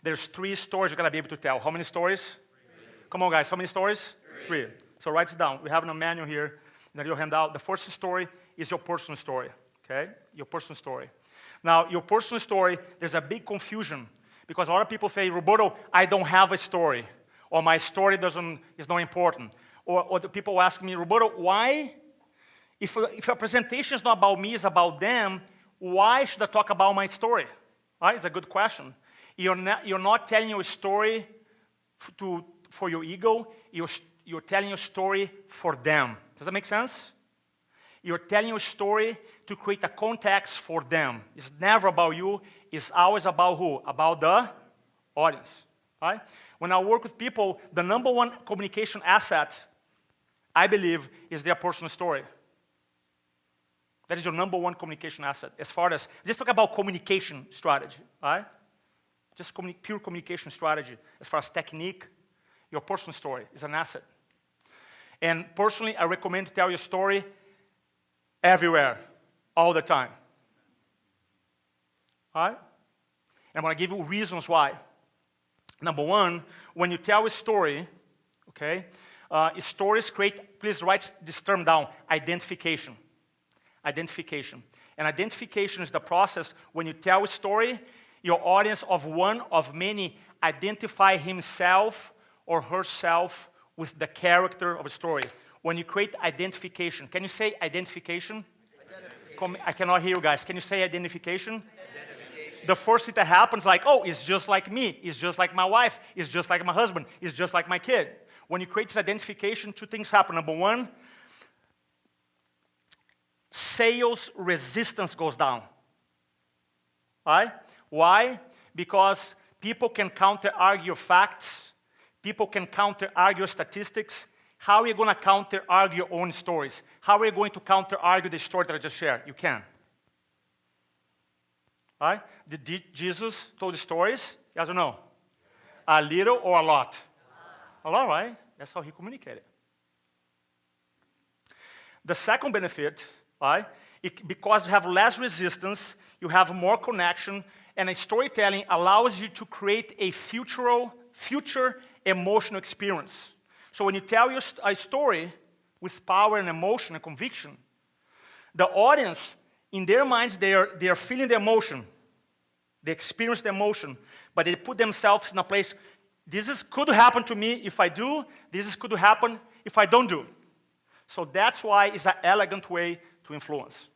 there's 3 stories you're going to be able to tell. How many stories? 3. Come on, guys. How many stories? 3. So write it down. We have in a manual here that you'll hand out. The first story is your personal story, okay? Your personal story. Now, your personal story, there's a big confusion because a lot of people say, Roberto, I don't have a story, or my story is not important. Or the people ask me, Roberto, why, if a presentation is not about me, it's about them, why should I talk about my story? Right? It's a good question. You're not telling your story for your ego, you're telling your story for them. Does that make sense? You're telling your story to create a context for them. It's never about you, it's always about who? About the audience. Right? When I work with people, the number 1 communication asset, I believe, is their personal story. That is your number 1 communication asset. As far as, just talk about communication strategy, right? Just pure communication strategy. As far as technique, your personal story is an asset. And personally, I recommend to tell your story everywhere, all the time. All right? And I'm going to give you reasons why. Number 1, when you tell a story, okay, stories create, please write this term down, identification. Identification. And identification is the process when you tell a story, your audience of one of many identify himself or herself with the character of a story. When you create identification, can you say identification? I cannot hear you guys. Can you say identification? The first thing that happens, like, oh, it's just like me. It's just like my wife. It's just like my husband. It's just like my kid. When you create this identification, 2 things happen. Number 1, sales resistance goes down. Right? Why? Because people can counter-argue facts. People can counter-argue statistics. How are you going to counter-argue your own stories? How are you going to counter-argue the story that I just shared? You can. Right? Did Jesus told the stories? Yes or no? A little or a lot? A lot, right? That's how he communicated. The second benefit, right? Because you have less resistance, you have more connection, and storytelling allows you to create a future emotional experience. So when you tell a story with power and emotion and conviction, the audience, in their minds, they are feeling the emotion. They experience the emotion, but they put themselves in a place, could happen to me if I do, could happen if I don't do. So that's why it's an elegant way to influence.